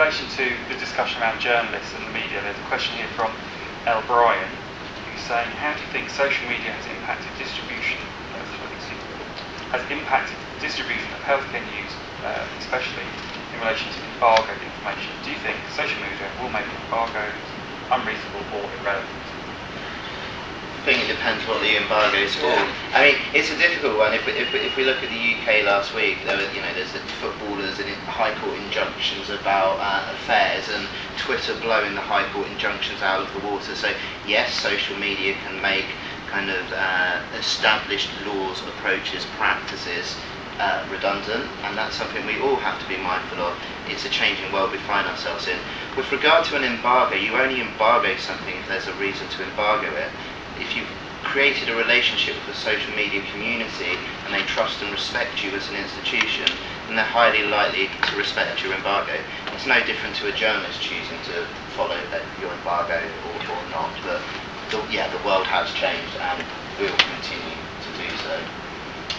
relation to the discussion around journalists and the media, there's a question here from L. Bryan, who's saying, how do you think social media has impacted distribution of healthcare news, especially in relation to embargoed information? Do you think social media will make embargoes unreasonable or irrelevant? I think it depends what the embargo is for. I mean, it's a difficult one. If we look at the UK last week, there's the footballers and High Court injunctions about affairs, and Twitter blowing the High Court injunctions out of the water. So yes, social media can make kind of established laws, approaches, practices redundant, and that's something we all have to be mindful of. It's a changing world we find ourselves in. With regard to an embargo, you only embargo something if there's a reason to embargo it. If you've created a relationship with the social media community and they trust and respect you as an institution, then they're highly likely to respect your embargo. It's no different to a journalist choosing to follow your embargo or not. But the world has changed and will continue to do so.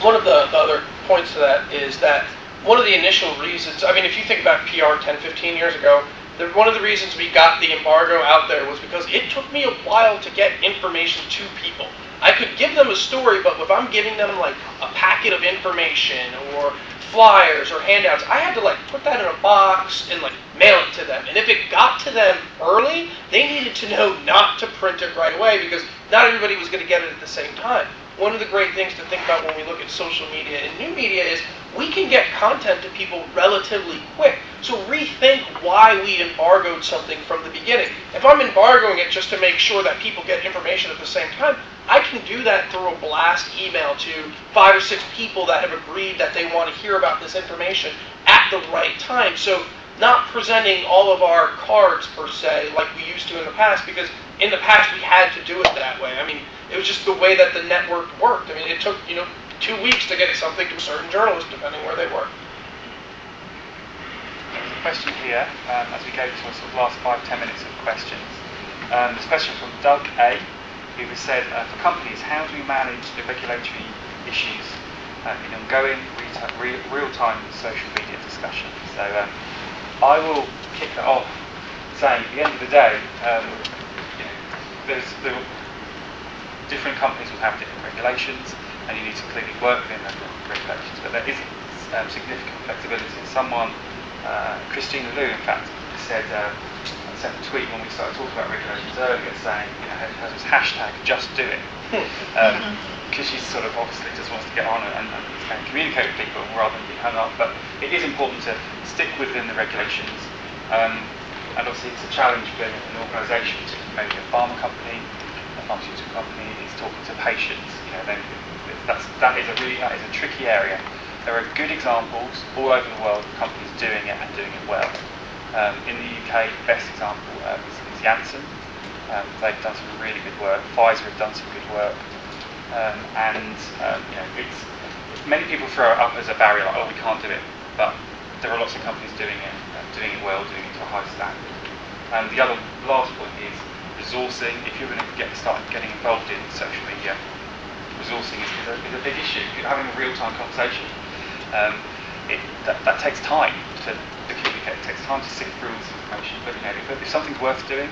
One of the other points to that is that one of the initial reasons, I mean, if you think about PR 10, 15 years ago, one of the reasons we got the embargo out there was because it took me a while to get information to people. I could give them a story, but if I'm giving them like a packet of information or flyers or handouts, I had to like put that in a box and like mail it to them. And if it got to them early, they needed to know not to print it right away because not everybody was going to get it at the same time. One of the great things to think about when we look at social media and new media is we can get content to people relatively quick. So rethink why we embargoed something from the beginning. If I'm embargoing it just to make sure that people get information at the same time, I can do that through a blast email to 5 or 6 people that have agreed that they want to hear about this information at the right time. So not presenting all of our cards per se like we used to in the past, because in the past we had to do it that way. I mean, it was just the way that the network worked. I mean, it took 2 weeks to get something to a certain journalist, depending where they were. There's a question here, as we go to the sort of last 5-10 minutes of questions. This question from Doug A, who has said, for companies, how do we manage the regulatory issues in ongoing real-time social media discussion? So I will kick that off saying, at the end of the day, different companies will have different regulations, and you need to clearly work within those regulations. But there is significant flexibility. Someone, Christina Liu, in fact, said, sent a tweet when we started talking about regulations earlier, saying, has this hashtag "just do it," because she sort of obviously just wants to get on and communicate with people rather than be hung up. But it is important to stick within the regulations. And obviously, it's a challenge for an organisation, maybe a pharma company, a pharmaceutical company, is talking to patients. Then that is a tricky area. There are good examples all over the world of companies doing it and doing it well. In the UK, the best example is Janssen. They've done some really good work. Pfizer have done some good work, it's many people throw it up as a barrier, like, oh, we can't do it. But there are lots of companies doing it well, doing it to a high standard. And the last point is resourcing. If you're going to start getting involved in social media, resourcing is a big issue. If you're having a real-time conversation, that takes time to communicate. It takes time to sift through all this information. But if something's worth doing,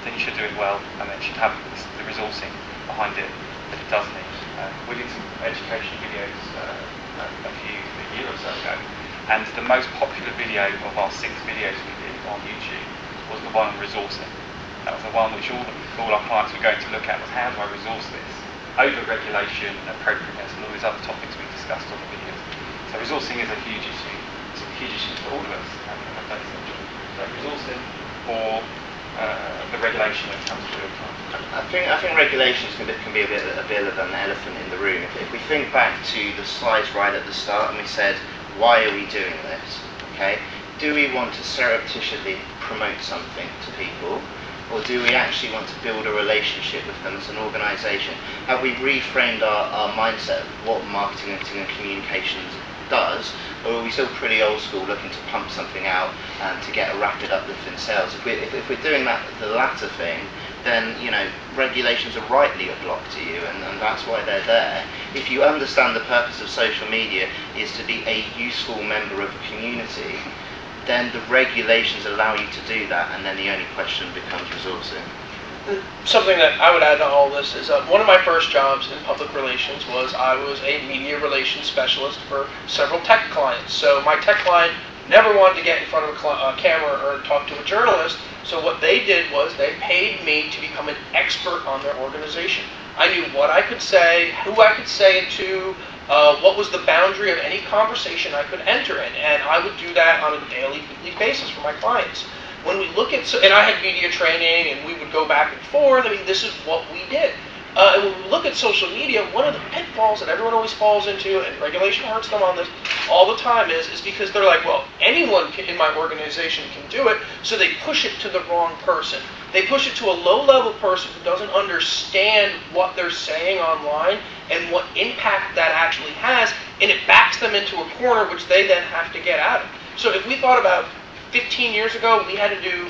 then you should do it well, and then you should have the resourcing behind it that it does need. We did some education videos a year or so ago, and the most popular video of our 6 videos we did on YouTube was the one on resourcing. That was the one which all our clients were going to look at, was how do I resource this over regulation, appropriateness, and all these other topics we discussed on the videos. So resourcing is a huge issue. It's a huge issue for all of us. So resourcing or the regulation when it comes to real time. I think regulations can be a bit of an elephant in the room. If we think back to the slides right at the start and we said, why are we doing this? Okay, do we want to surreptitiously promote something to people, or do we actually want to build a relationship with them as an organisation? Have we reframed our mindset of what marketing and communications does, or are we still pretty old school, looking to pump something out and to get a rapid uplift in sales? If we're doing the latter thing, then regulations are rightly a block to you, and that's why they're there. If you understand the purpose of social media is to be a useful member of a community, then the regulations allow you to do that, and then the only question becomes resourcing. Something that I would add to all this is one of my first jobs in public relations was I was a media relations specialist for several tech clients. So my tech client never wanted to get in front of a camera or talk to a journalist, so what they did was they paid me to become an expert on their organization. I knew what I could say, who I could say it to, what was the boundary of any conversation I could enter in, and I would do that on a daily, weekly basis for my clients. When we look at, and I had media training, and we would go back and forth. I mean, this is what we did. And when we look at social media, one of the pitfalls that everyone always falls into, and regulation hurts them on this all the time, is because they're like, well, anyone in my organization can do it, so they push it to the wrong person. They push it to a low-level person who doesn't understand what they're saying online and what impact that actually has, and it backs them into a corner which they then have to get out of. So if we thought about 15 years ago, we had to do,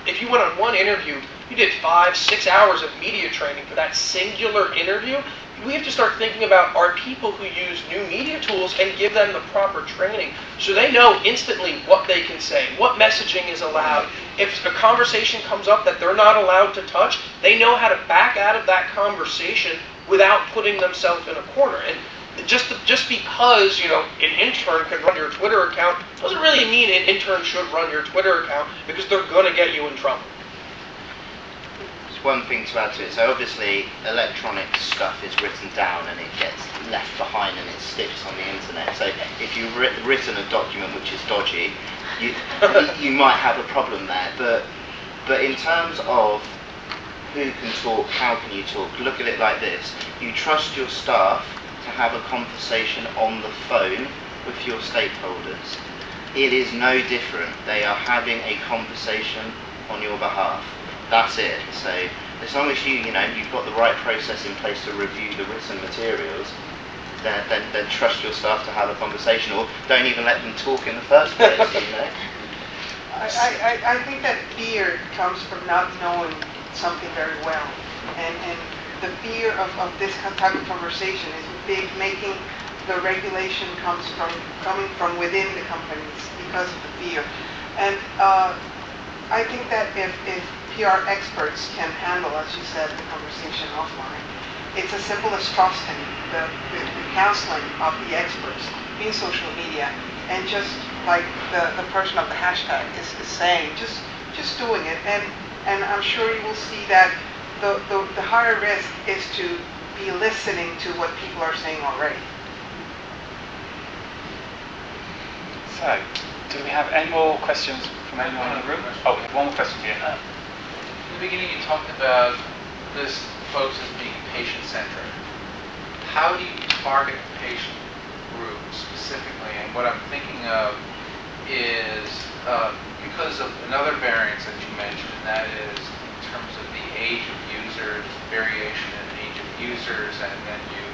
if you went on one interview, you did 5-6 hours of media training for that singular interview. We have to start thinking about our people who use new media tools and give them the proper training so they know instantly what they can say, what messaging is allowed. If a conversation comes up that they're not allowed to touch, they know how to back out of that conversation without putting themselves in a corner. And just because an intern can run your Twitter account doesn't really mean an intern should run your Twitter account, because they're going to get you in trouble. Just one thing to add to it. So obviously electronic stuff is written down and it gets left behind and it sticks on the internet. So if you've written a document which is dodgy, you might have a problem there. But in terms of who can talk, how can you talk, look at it like this. You trust your staff to have a conversation on the phone with your stakeholders. It is no different. They are having a conversation on your behalf. That's it. So as long as you've got the right process in place to review the written materials, then trust your staff to have a conversation, or don't even let them talk in the first place. I think that fear comes from not knowing something very well, and the fear of this type of conversation is making the regulation coming from within the companies because of the fear. And I think that if PR experts can handle, as you said, the conversation offline, it's as simple as trusting the counseling of the experts in social media, and just like the person of the hashtag is saying, just doing it, and I'm sure you will see that the higher risk is to be listening to what people are saying already. So, do we have any more questions from anyone in the room? Oh, we have one more question here. In the beginning you talked about this focus as being patient-centric. How do you target the patient group specifically? And what I'm thinking of is because of another variance that you mentioned, and that is in terms of the age of users, variation in age of users, and then you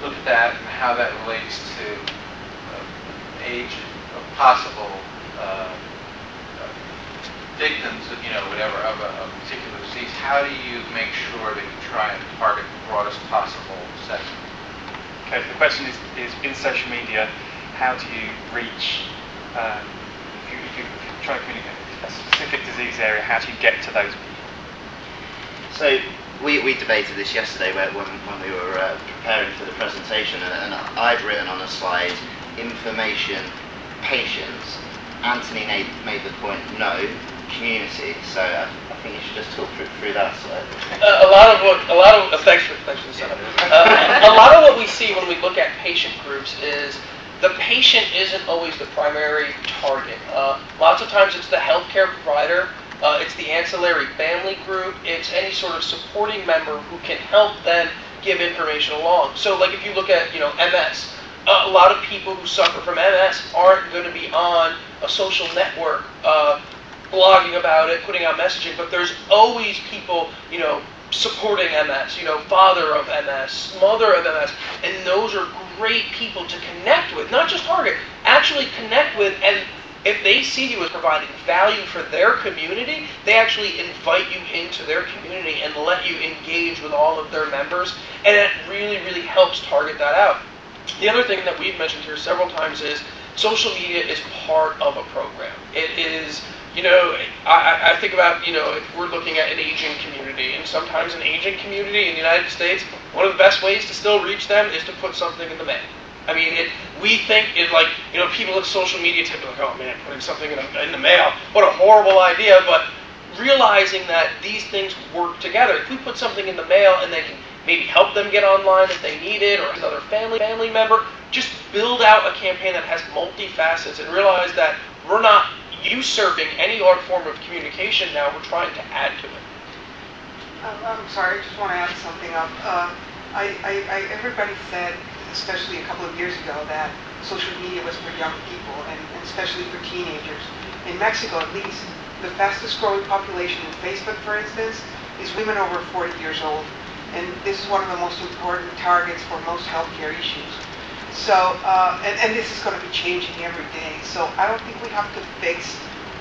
look at that and how that relates to age of possible victims of whatever of a particular disease. How do you make sure that you try and target the broadest possible segment? Okay, so the question is in social media, how do you reach, if you're trying to communicate a specific disease area, how do you get to those people? So we debated this yesterday when we were preparing for the presentation, and I'd written on a slide, information, patients. Anthony made the point, no, community. So I think you should just talk through that slide. Thanks for the setup. A lot of what we see when we look at patient groups is the patient isn't always the primary target. Lots of times it's the healthcare provider, it's the ancillary family group, it's any sort of supporting member who can help them give information along. So like if you look at MS, a lot of people who suffer from MS aren't going to be on a social network blogging about it, putting out messaging, but there's always people, supporting MS, father of MS, mother of MS, and those are great people to connect with, not just target, actually connect with, and if they see you as providing value for their community, they actually invite you into their community and let you engage with all of their members, and it really, really helps target that out. The other thing that we've mentioned here several times is social media is part of a program. It is, you know, I think about, you know, if we're looking at an aging community, and sometimes an aging community in the United States, one of the best ways to still reach them is to put something in the mail. I mean, we think it like, you know, people in social media tend to like, oh man, putting something in the mail, what a horrible idea, but realizing that these things work together. If we put something in the mail and they can maybe help them get online if they need it, or another family member, just build out a campaign that has multi-facets and realize that we're not usurping any art form of communication now, we're trying to add to it. I'm sorry, I just want to add something up. Everybody said, especially a couple of years ago, that social media was for young people, and especially for teenagers. In Mexico, at least, the fastest growing population in Facebook, for instance, is women over 40 years old. And this is one of the most important targets for most healthcare issues. So, and this is going to be changing every day. So I don't think we have to fix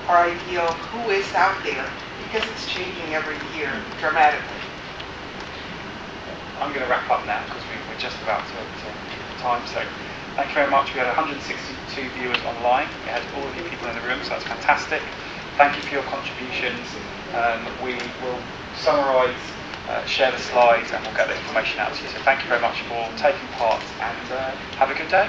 our idea of who is out there, because it's changing every year dramatically. I'm going to wrap up now because we're just about to time. So thank you very much. We had 162 viewers online. We had all of you people in the room, so that's fantastic. Thank you for your contributions. We will summarise, share the slides, and we'll get the information out to you. So thank you very much for taking part, and have a good day.